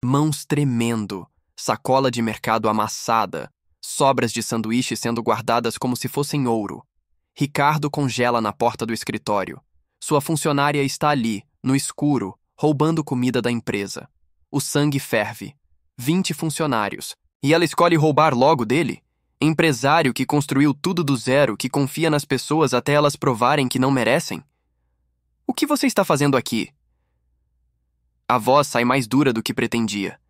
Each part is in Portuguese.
Mãos tremendo, sacola de mercado amassada, sobras de sanduíche sendo guardadas como se fossem ouro. Ricardo congela na porta do escritório. Sua funcionária está ali, no escuro, roubando comida da empresa. O sangue ferve. 20 funcionários. E ela escolhe roubar logo dele? Empresário que construiu tudo do zero, que confia nas pessoas até elas provarem que não merecem? O que você está fazendo aqui? A voz sai mais dura do que pretendia.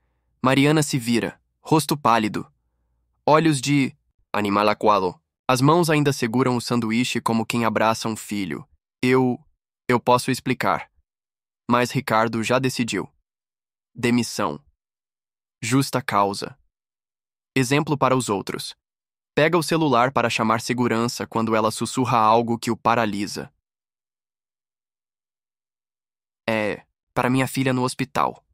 Mariana se vira, rosto pálido. Olhos de animal aquado. As mãos ainda seguram o sanduíche como quem abraça um filho. Eu posso explicar. Mas Ricardo já decidiu. Demissão. Justa causa. Exemplo para os outros. Pega o celular para chamar segurança quando ela sussurra algo que o paralisa. Para minha filha no hospital.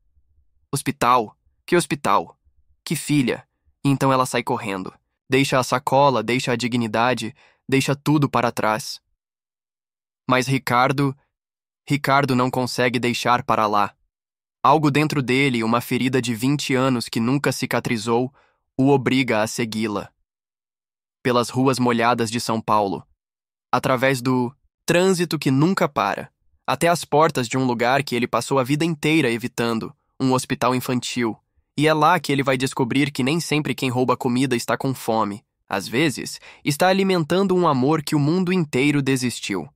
Hospital? Que hospital? Que filha? E então ela sai correndo. Deixa a sacola, deixa a dignidade, deixa tudo para trás. Mas Ricardo não consegue deixar para lá. Algo dentro dele, uma ferida de 20 anos que nunca cicatrizou, o obriga a segui-la. Pelas ruas molhadas de São Paulo. Através do trânsito que nunca para. Até as portas de um lugar que ele passou a vida inteira evitando, um hospital infantil. E é lá que ele vai descobrir que nem sempre quem rouba comida está com fome. Às vezes, está alimentando um amor que o mundo inteiro desistiu.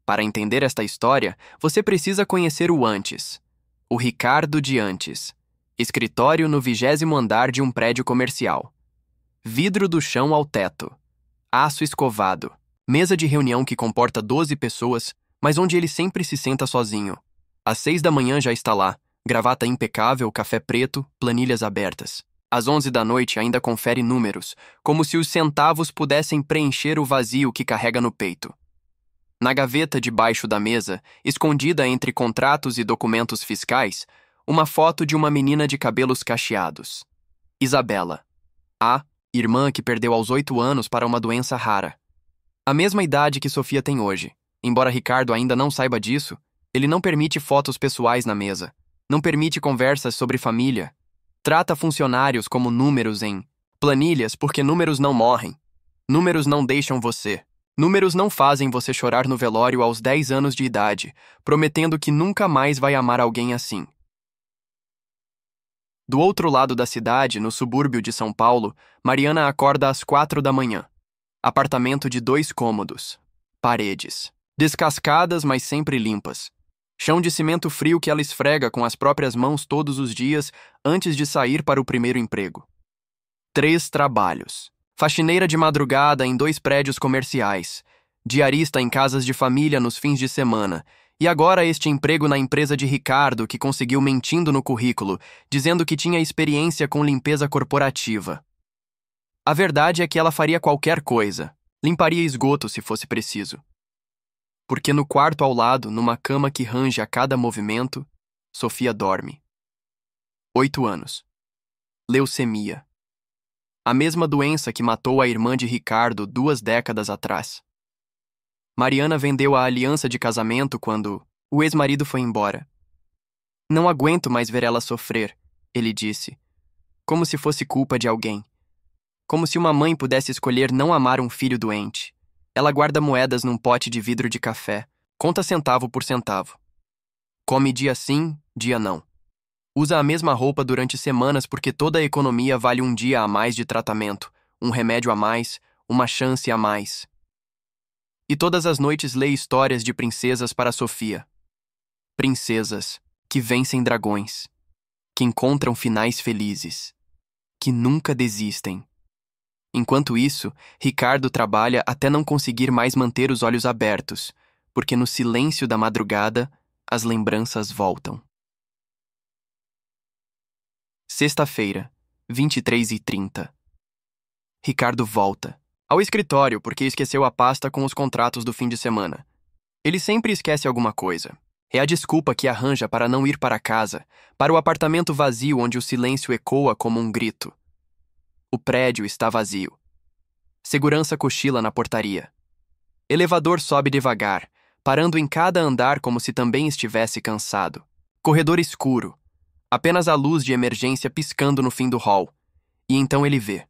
Para entender esta história, você precisa conhecer o antes. O Ricardo de antes. Escritório no 20º andar de um prédio comercial. Vidro do chão ao teto. Aço escovado. Mesa de reunião que comporta 12 pessoas, mas onde ele sempre se senta sozinho. Às 6 da manhã já está lá, gravata impecável, café preto, planilhas abertas. Às 11 da noite ainda confere números, como se os centavos pudessem preencher o vazio que carrega no peito. Na gaveta debaixo da mesa, escondida entre contratos e documentos fiscais, uma foto de uma menina de cabelos cacheados. Isabela. A irmã que perdeu aos 8 anos para uma doença rara. A mesma idade que Sofia tem hoje. Embora Ricardo ainda não saiba disso, ele não permite fotos pessoais na mesa. Não permite conversas sobre família. Trata funcionários como números em planilhas porque números não morrem. Números não deixam você. Números não fazem você chorar no velório aos 10 anos de idade, prometendo que nunca mais vai amar alguém assim. Do outro lado da cidade, no subúrbio de São Paulo, Mariana acorda às 4 da manhã. Apartamento de 2 cômodos. Paredes. Descascadas, mas sempre limpas. Chão de cimento frio que ela esfrega com as próprias mãos todos os dias antes de sair para o primeiro emprego. 3 trabalhos. Faxineira de madrugada em 2 prédios comerciais. Diarista em casas de família nos fins de semana. E agora este emprego na empresa de Ricardo que conseguiu mentindo no currículo, dizendo que tinha experiência com limpeza corporativa. A verdade é que ela faria qualquer coisa. Limparia esgoto se fosse preciso. Porque no quarto ao lado, numa cama que range a cada movimento, Sofia dorme. 8 anos. Leucemia. A mesma doença que matou a irmã de Ricardo 2 décadas atrás. Mariana vendeu a aliança de casamento quando o ex-marido foi embora. Não aguento mais ver ela sofrer, ele disse, como se fosse culpa de alguém. Como se uma mãe pudesse escolher não amar um filho doente. Ela guarda moedas num pote de vidro de café, conta centavo por centavo. Come dia sim, dia não. Usa a mesma roupa durante semanas porque toda a economia vale um dia a mais de tratamento, um remédio a mais, uma chance a mais. E todas as noites lê histórias de princesas para Sofia. Princesas que vencem dragões, que encontram finais felizes, que nunca desistem. Enquanto isso, Ricardo trabalha até não conseguir mais manter os olhos abertos, porque no silêncio da madrugada, as lembranças voltam. Sexta-feira, 23h30. Ricardo volta ao escritório porque esqueceu a pasta com os contratos do fim de semana. Ele sempre esquece alguma coisa. É a desculpa que arranja para não ir para casa, para o apartamento vazio onde o silêncio ecoa como um grito. O prédio está vazio. Segurança cochila na portaria. Elevador sobe devagar, parando em cada andar como se também estivesse cansado. Corredor escuro. Apenas a luz de emergência piscando no fim do hall. E então ele vê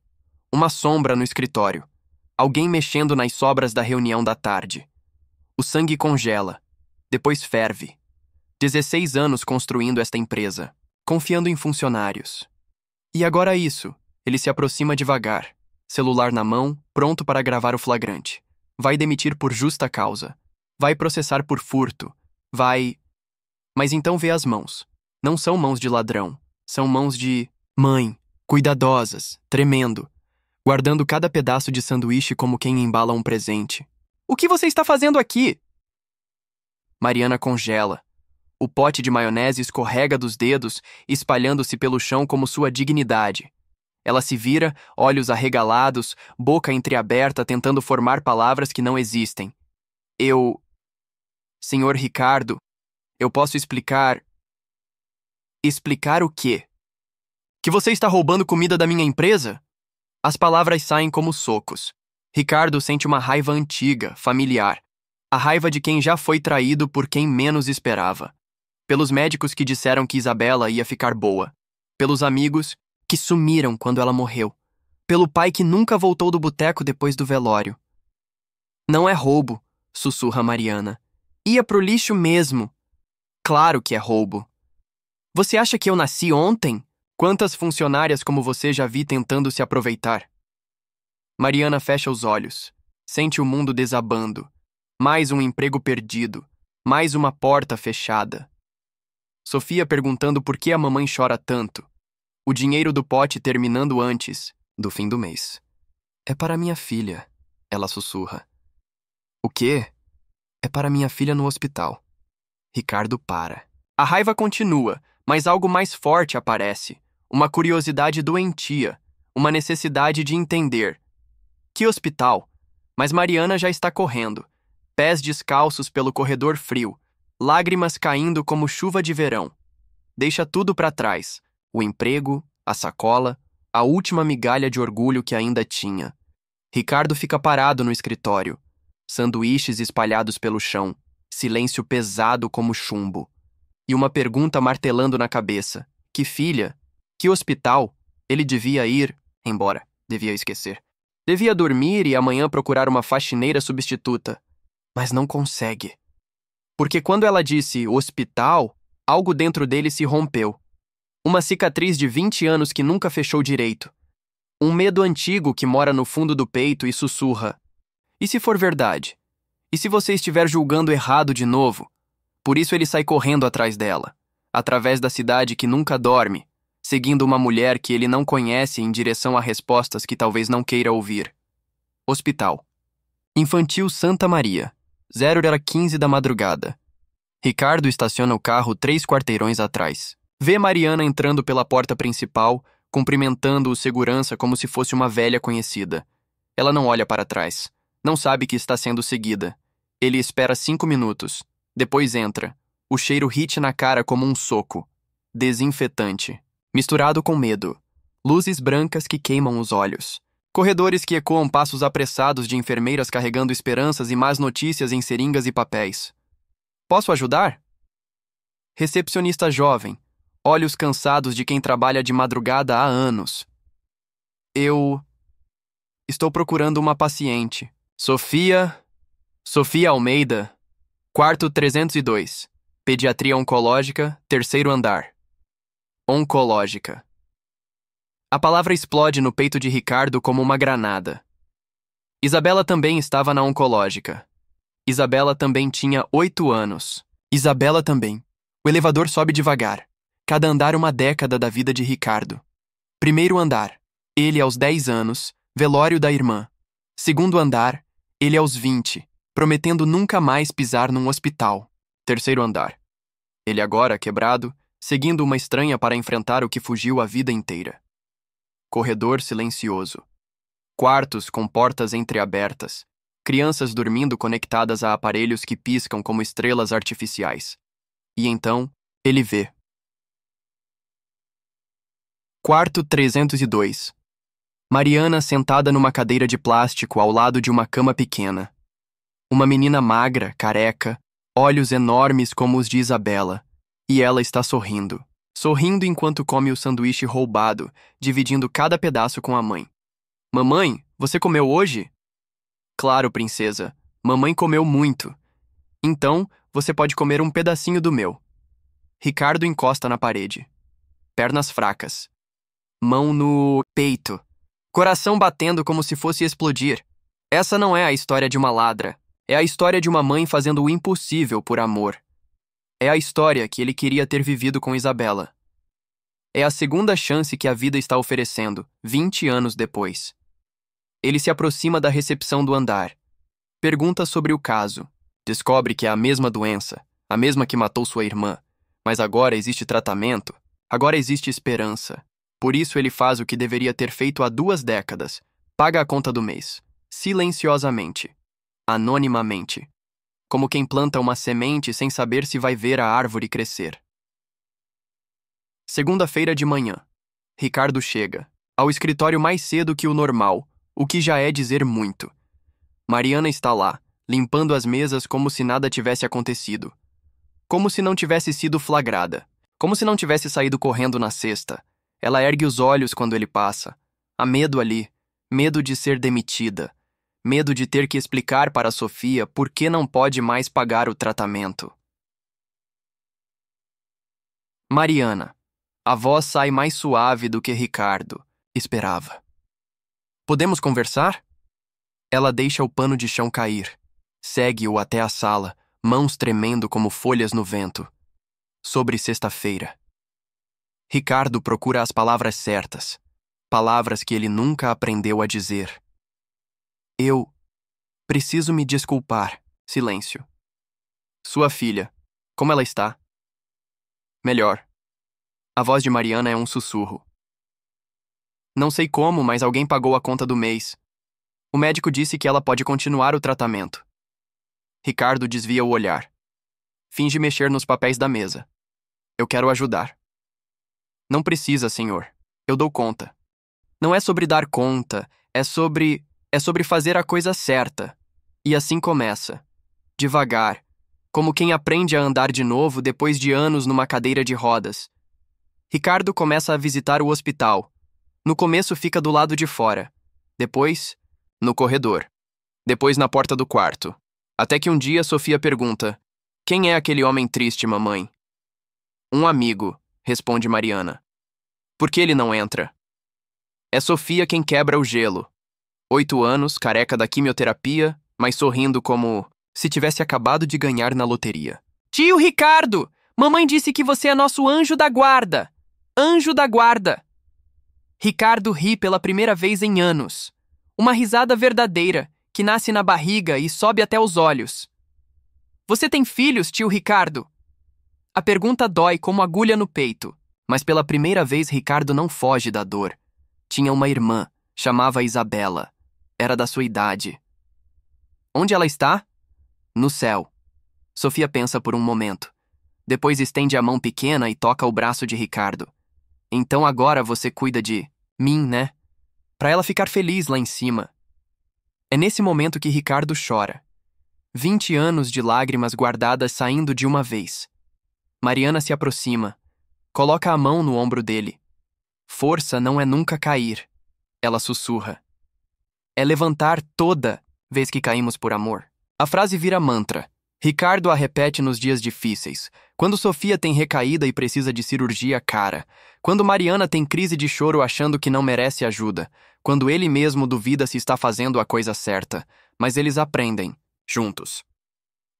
uma sombra no escritório. Alguém mexendo nas sobras da reunião da tarde. O sangue congela. Depois ferve. 16 anos construindo esta empresa, confiando em funcionários. E agora isso. Ele se aproxima devagar, celular na mão, pronto para gravar o flagrante. Vai demitir por justa causa. Vai processar por furto. Vai... Mas então vê as mãos. Não são mãos de ladrão. São mãos de mãe, cuidadosas, tremendo, guardando cada pedaço de sanduíche como quem embala um presente. O que você está fazendo aqui? Mariana congela. O pote de maionese escorrega dos dedos, espalhando-se pelo chão como sua dignidade. Ela se vira, olhos arregalados, boca entreaberta, tentando formar palavras que não existem. Senhor Ricardo, eu posso explicar... Explicar o quê? Que você está roubando comida da minha empresa? As palavras saem como socos. Ricardo sente uma raiva antiga, familiar. A raiva de quem já foi traído por quem menos esperava. Pelos médicos que disseram que Isabela ia ficar boa. Pelos amigos que sumiram quando ela morreu. Pelo pai que nunca voltou do boteco depois do velório. Não é roubo, sussurra Mariana. Ia pro lixo mesmo. Claro que é roubo. Você acha que eu nasci ontem? Quantas funcionárias como você já vi tentando se aproveitar? Mariana fecha os olhos. Sente o mundo desabando. Mais um emprego perdido. Mais uma porta fechada. Sofia perguntando por que a mamãe chora tanto. O dinheiro do pote terminando antes do fim do mês. É para minha filha, ela sussurra. O quê? É para minha filha no hospital. Ricardo para. A raiva continua, mas algo mais forte aparece. Uma curiosidade doentia. Uma necessidade de entender. Que hospital? Mas Mariana já está correndo. Pés descalços pelo corredor frio. Lágrimas caindo como chuva de verão. Deixa tudo para trás. O emprego, a sacola, a última migalha de orgulho que ainda tinha. Ricardo fica parado no escritório. Sanduíches espalhados pelo chão. Silêncio pesado como chumbo. E uma pergunta martelando na cabeça. Que filha? Que hospital? Ele devia ir, embora, devia esquecer. Devia dormir e amanhã procurar uma faxineira substituta. Mas não consegue. Porque quando ela disse hospital, algo dentro dele se rompeu. Uma cicatriz de 20 anos que nunca fechou direito. Um medo antigo que mora no fundo do peito e sussurra. E se for verdade? E se você estiver julgando errado de novo? Por isso ele sai correndo atrás dela, através da cidade que nunca dorme, seguindo uma mulher que ele não conhece em direção a respostas que talvez não queira ouvir. Hospital. Infantil Santa Maria. 0h15 da madrugada. Ricardo estaciona o carro 3 quarteirões atrás. Vê Mariana entrando pela porta principal, cumprimentando o segurança como se fosse uma velha conhecida. Ela não olha para trás. Não sabe que está sendo seguida. Ele espera 5 minutos. Depois entra. O cheiro hit na cara como um soco. Desinfetante. Misturado com medo. Luzes brancas que queimam os olhos. Corredores que ecoam passos apressados de enfermeiras carregando esperanças e más notícias em seringas e papéis. Posso ajudar? Recepcionista jovem. Olhos cansados de quem trabalha de madrugada há anos. Estou procurando uma paciente. Sofia Almeida. Quarto 302. Pediatria oncológica, 3º andar. Oncológica. A palavra explode no peito de Ricardo como uma granada. Isabela também estava na oncológica. Isabela também tinha 8 anos. Isabela também. O elevador sobe devagar. Cada andar uma década da vida de Ricardo. 1º andar. Ele aos 10 anos, velório da irmã. 2º andar. Ele aos 20, prometendo nunca mais pisar num hospital. 3º andar. Ele agora, quebrado, seguindo uma estranha para enfrentar o que fugiu a vida inteira. Corredor silencioso. Quartos com portas entreabertas. Crianças dormindo conectadas a aparelhos que piscam como estrelas artificiais. E então, ele vê. Quarto 302. Mariana sentada numa cadeira de plástico ao lado de uma cama pequena. Uma menina magra, careca, olhos enormes como os de Isabela, e ela está sorrindo. sorrindo enquanto come o sanduíche roubado, dividindo cada pedaço com a mãe. Mamãe, você comeu hoje? Claro, princesa. Mamãe comeu muito. Então, você pode comer um pedacinho do meu. Ricardo encosta na parede. Pernas fracas. Mão no peito. Coração batendo como se fosse explodir. Essa não é a história de uma ladra. É a história de uma mãe fazendo o impossível por amor. É a história que ele queria ter vivido com Isabela. É a segunda chance que a vida está oferecendo, 20 anos depois. Ele se aproxima da recepção do andar. Pergunta sobre o caso. Descobre que é a mesma doença, a mesma que matou sua irmã. Mas agora existe tratamento, agora existe esperança. Por isso ele faz o que deveria ter feito há 2 décadas. Paga a conta do mês. Silenciosamente. Anonimamente. Como quem planta uma semente sem saber se vai ver a árvore crescer. Segunda-feira de manhã. Ricardo chega. Ao escritório mais cedo que o normal, o que já é dizer muito. Mariana está lá, limpando as mesas como se nada tivesse acontecido. Como se não tivesse sido flagrada. Como se não tivesse saído correndo na cesta. Ela ergue os olhos quando ele passa. Há medo ali. Medo de ser demitida. Medo de ter que explicar para Sofia por que não pode mais pagar o tratamento. Mariana. A voz sai mais suave do que Ricardo esperava. Podemos conversar? Ela deixa o pano de chão cair. Segue-o até a sala, mãos tremendo como folhas no vento. Sobre sexta-feira. Ricardo procura as palavras certas. Palavras que ele nunca aprendeu a dizer. Eu preciso me desculpar. Silêncio. Sua filha. Como ela está? Melhor. A voz de Mariana é um sussurro. Não sei como, mas alguém pagou a conta do mês. O médico disse que ela pode continuar o tratamento. Ricardo desvia o olhar. Finge mexer nos papéis da mesa. Eu quero ajudar. Não precisa, senhor. Eu dou conta. Não é sobre dar conta, é sobre fazer a coisa certa. E assim começa. Devagar. Como quem aprende a andar de novo depois de anos numa cadeira de rodas. Ricardo começa a visitar o hospital. No começo fica do lado de fora. Depois, no corredor. Depois na porta do quarto. Até que um dia Sofia pergunta: quem é aquele homem triste, mamãe? Um amigo, responde Mariana. Por que ele não entra? É Sofia quem quebra o gelo. 8 anos, careca da quimioterapia, mas sorrindo como se tivesse acabado de ganhar na loteria. Tio Ricardo! Mamãe disse que você é nosso anjo da guarda! Anjo da guarda! Ricardo ri pela primeira vez em anos. Uma risada verdadeira, que nasce na barriga e sobe até os olhos. Você tem filhos, tio Ricardo? A pergunta dói como agulha no peito, mas pela primeira vez Ricardo não foge da dor. Tinha uma irmã, chamava Isabela. Era da sua idade. Onde ela está? No céu. Sofia pensa por um momento. Depois estende a mão pequena e toca o braço de Ricardo. Então agora você cuida de mim, né? Pra ela ficar feliz lá em cima. É nesse momento que Ricardo chora. 20 anos de lágrimas guardadas saindo de uma vez. Mariana se aproxima. Coloca a mão no ombro dele. Força não é nunca cair. Ela sussurra. É levantar toda vez que caímos por amor. A frase vira mantra. Ricardo a repete nos dias difíceis. Quando Sofia tem recaída e precisa de cirurgia cara. Quando Mariana tem crise de choro achando que não merece ajuda. Quando ele mesmo duvida se está fazendo a coisa certa. Mas eles aprendem, juntos.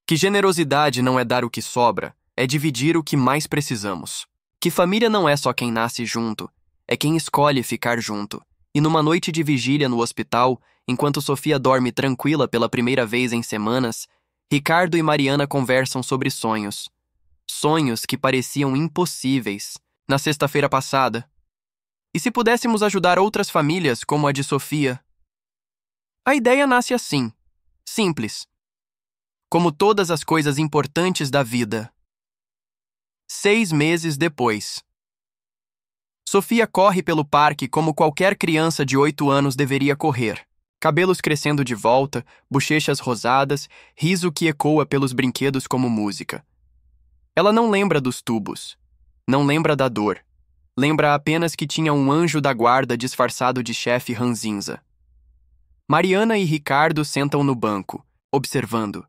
Que generosidade não é dar o que sobra, é dividir o que mais precisamos. Que família não é só quem nasce junto, é quem escolhe ficar junto. E numa noite de vigília no hospital, enquanto Sofia dorme tranquila pela primeira vez em semanas, Ricardo e Mariana conversam sobre sonhos. Sonhos que pareciam impossíveis na sexta-feira passada. E se pudéssemos ajudar outras famílias como a de Sofia? A ideia nasce assim, simples. Como todas as coisas importantes da vida. 6 meses depois. Sofia corre pelo parque como qualquer criança de 8 anos deveria correr. Cabelos crescendo de volta, bochechas rosadas, riso que ecoa pelos brinquedos como música. Ela não lembra dos tubos. Não lembra da dor. Lembra apenas que tinha um anjo da guarda disfarçado de chefe ranzinza. Mariana e Ricardo sentam no banco, observando.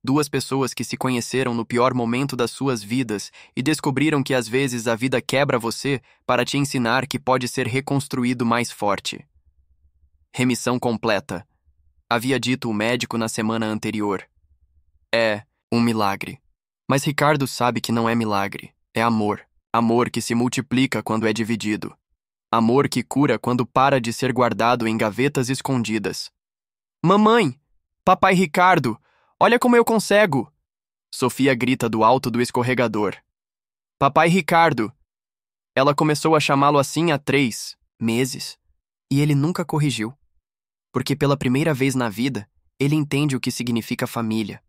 Duas pessoas que se conheceram no pior momento das suas vidas e descobriram que às vezes a vida quebra você para te ensinar que pode ser reconstruído mais forte. Remissão completa, havia dito o médico na semana anterior. É um milagre. Mas Ricardo sabe que não é milagre, é amor. Amor que se multiplica quando é dividido. Amor que cura quando para de ser guardado em gavetas escondidas. Mamãe! Papai Ricardo! Olha como eu consigo! Sofia grita do alto do escorregador. Papai Ricardo! Ela começou a chamá-lo assim há 3 meses. E ele nunca corrigiu. Porque pela primeira vez na vida, ele entende o que significa família.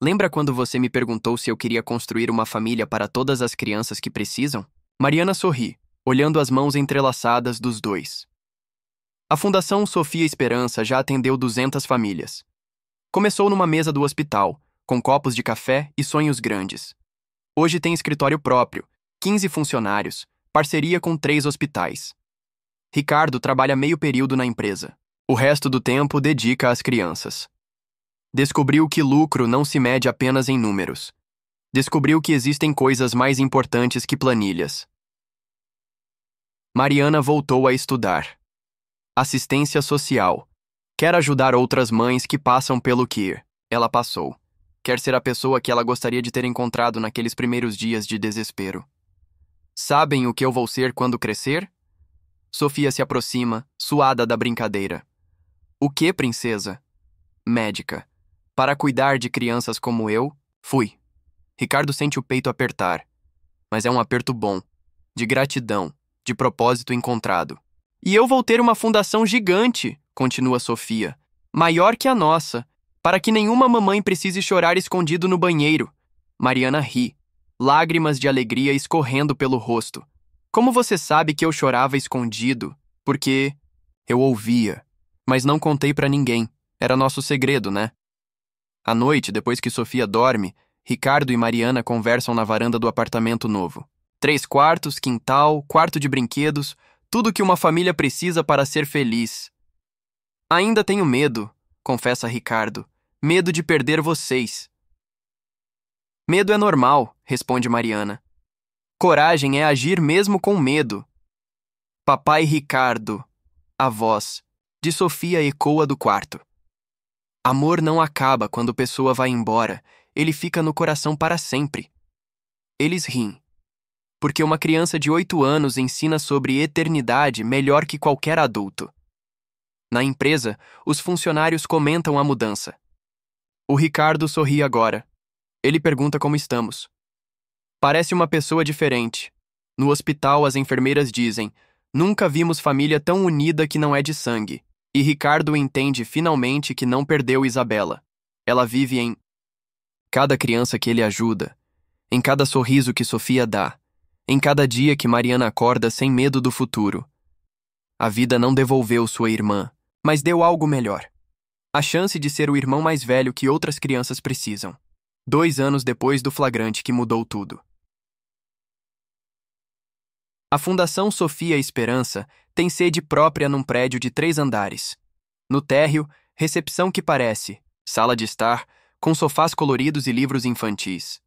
Lembra quando você me perguntou se eu queria construir uma família para todas as crianças que precisam? Mariana sorri, olhando as mãos entrelaçadas dos dois. A Fundação Sofia Esperança já atendeu 200 famílias. Começou numa mesa do hospital, com copos de café e sonhos grandes. Hoje tem escritório próprio, 15 funcionários, parceria com 3 hospitais. Ricardo trabalha meio período na empresa. O resto do tempo dedica às crianças. Descobriu que lucro não se mede apenas em números. Descobriu que existem coisas mais importantes que planilhas. Mariana voltou a estudar. Assistência social. Quer ajudar outras mães que passam pelo que ela passou. Quer ser a pessoa que ela gostaria de ter encontrado naqueles primeiros dias de desespero. Sabem o que eu vou ser quando crescer? Sofia se aproxima, suada da brincadeira. O que, princesa? Médica. Para cuidar de crianças como eu, fui. Ricardo sente o peito apertar. Mas é um aperto bom, de gratidão, de propósito encontrado. E eu vou ter uma fundação gigante, continua Sofia, maior que a nossa, para que nenhuma mamãe precise chorar escondido no banheiro. Mariana ri, lágrimas de alegria escorrendo pelo rosto. Como você sabe que eu chorava escondido? Porque eu ouvia, mas não contei pra ninguém. Era nosso segredo, né? À noite, depois que Sofia dorme, Ricardo e Mariana conversam na varanda do apartamento novo. 3 quartos, quintal, quarto de brinquedos, tudo que uma família precisa para ser feliz. Ainda tenho medo, confessa Ricardo. Medo de perder vocês. Medo é normal, responde Mariana. Coragem é agir mesmo com medo. Papai Ricardo. A voz de Sofia ecoa do quarto. Amor não acaba quando a pessoa vai embora, ele fica no coração para sempre. Eles riem. Porque uma criança de 8 anos ensina sobre eternidade melhor que qualquer adulto. Na empresa, os funcionários comentam a mudança. O Ricardo sorri agora. Ele pergunta como estamos. Parece uma pessoa diferente. No hospital, as enfermeiras dizem: nunca vimos família tão unida que não é de sangue. E Ricardo entende finalmente que não perdeu Isabela. Ela vive em cada criança que ele ajuda, em cada sorriso que Sofia dá, em cada dia que Mariana acorda sem medo do futuro. A vida não devolveu sua irmã, mas deu algo melhor. A chance de ser o irmão mais velho que outras crianças precisam. 2 anos depois do flagrante que mudou tudo. A Fundação Sofia Esperança tem sede própria num prédio de 3 andares. No térreo, recepção que parece, sala de estar, com sofás coloridos e livros infantis.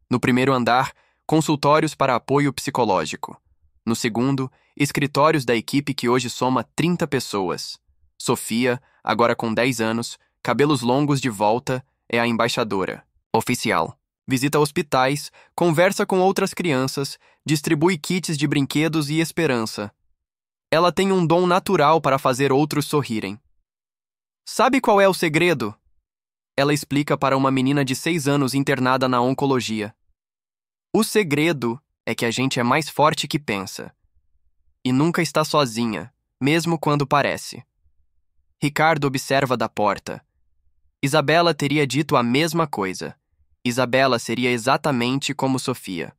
No primeiro andar, consultórios para apoio psicológico. No segundo, escritórios da equipe que hoje soma 30 pessoas. Sofia, agora com 10 anos, cabelos longos de volta, é a embaixadora. Oficial. Visita hospitais, conversa com outras crianças, distribui kits de brinquedos e esperança. Ela tem um dom natural para fazer outros sorrirem. Sabe qual é o segredo? Ela explica para uma menina de 6 anos internada na oncologia. O segredo é que a gente é mais forte que pensa. E nunca está sozinha, mesmo quando parece. Ricardo observa da porta. Isabela teria dito a mesma coisa. Isabela seria exatamente como Sofia.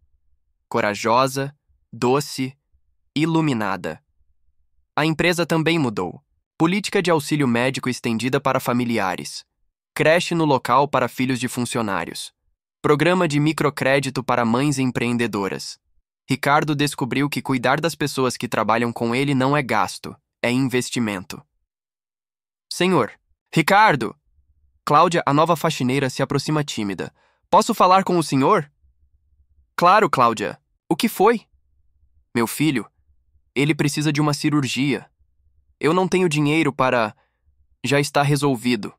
Corajosa, doce, iluminada. A empresa também mudou. Política de auxílio médico estendida para familiares. Creche no local para filhos de funcionários. Programa de microcrédito para mães empreendedoras. Ricardo descobriu que cuidar das pessoas que trabalham com ele não é gasto, é investimento. Senhor, Ricardo! Cláudia, a nova faxineira, se aproxima tímida. Posso falar com o senhor? Claro, Cláudia. O que foi? Meu filho, ele precisa de uma cirurgia. Eu não tenho dinheiro para... Já está resolvido.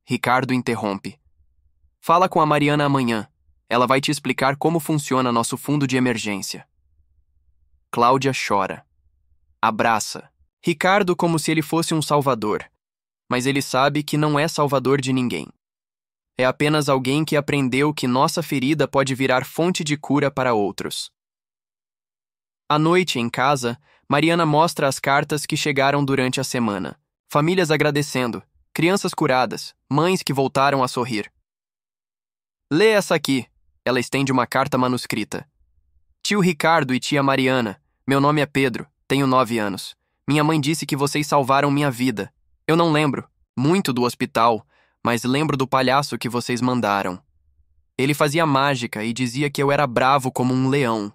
Ricardo interrompe. Fala com a Mariana amanhã. Ela vai te explicar como funciona nosso fundo de emergência. Cláudia chora. Abraça Ricardo como se ele fosse um salvador. Mas ele sabe que não é salvador de ninguém. É apenas alguém que aprendeu que nossa ferida pode virar fonte de cura para outros. À noite, em casa, Mariana mostra as cartas que chegaram durante a semana. Famílias agradecendo, crianças curadas, mães que voltaram a sorrir. Lê essa aqui. Ela estende uma carta manuscrita. Tio Ricardo e tia Mariana, meu nome é Pedro, tenho 9 anos. Minha mãe disse que vocês salvaram minha vida. Eu não lembro muito do hospital, mas lembro do palhaço que vocês mandaram. Ele fazia mágica e dizia que eu era bravo como um leão.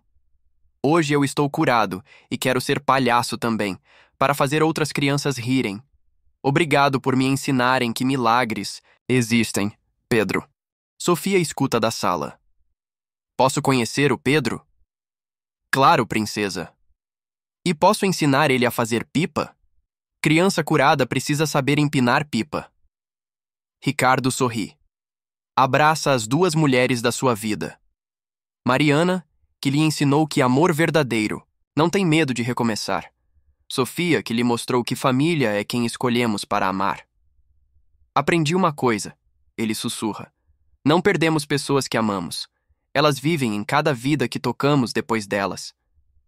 Hoje eu estou curado e quero ser palhaço também, para fazer outras crianças rirem. Obrigado por me ensinarem que milagres existem, Pedro. Sofia escuta da sala. Posso conhecer o Pedro? Claro, princesa. E posso ensinar ele a fazer pipa? Criança curada precisa saber empinar pipa. Ricardo sorri. Abraça as 2 mulheres da sua vida. Mariana, que lhe ensinou que amor verdadeiro não tem medo de recomeçar. Sofia, que lhe mostrou que família é quem escolhemos para amar. Aprendi uma coisa, ele sussurra. Não perdemos pessoas que amamos. Elas vivem em cada vida que tocamos depois delas.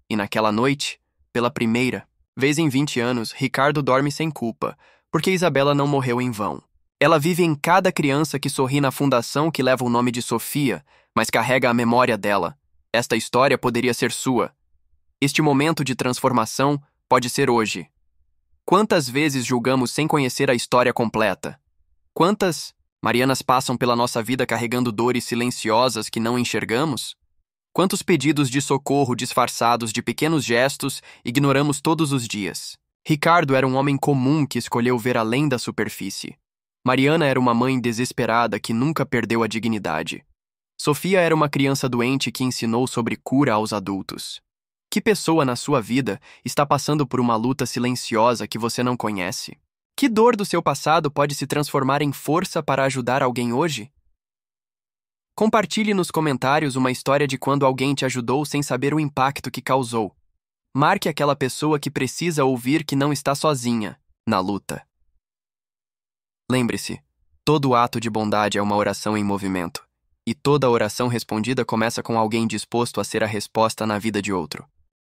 E naquela noite, pela primeira vez em 20 anos, Ricardo dorme sem culpa, porque Isabela não morreu em vão. Ela vive em cada criança que sorri na fundação que leva o nome de Sofia, mas carrega a memória dela. Esta história poderia ser sua. Este momento de transformação pode ser hoje. Quantas vezes julgamos sem conhecer a história completa? Quantas Marianas passam pela nossa vida carregando dores silenciosas que não enxergamos? Quantos pedidos de socorro disfarçados de pequenos gestos ignoramos todos os dias? Ricardo era um homem comum que escolheu ver além da superfície. Mariana era uma mãe desesperada que nunca perdeu a dignidade. Sofia era uma criança doente que ensinou sobre cura aos adultos. Que pessoa na sua vida está passando por uma luta silenciosa que você não conhece? Que dor do seu passado pode se transformar em força para ajudar alguém hoje? Compartilhe nos comentários uma história de quando alguém te ajudou sem saber o impacto que causou. Marque aquela pessoa que precisa ouvir que não está sozinha na luta. Lembre-se, todo ato de bondade é uma oração em movimento, e toda oração respondida começa com alguém disposto a ser a resposta na vida de outro.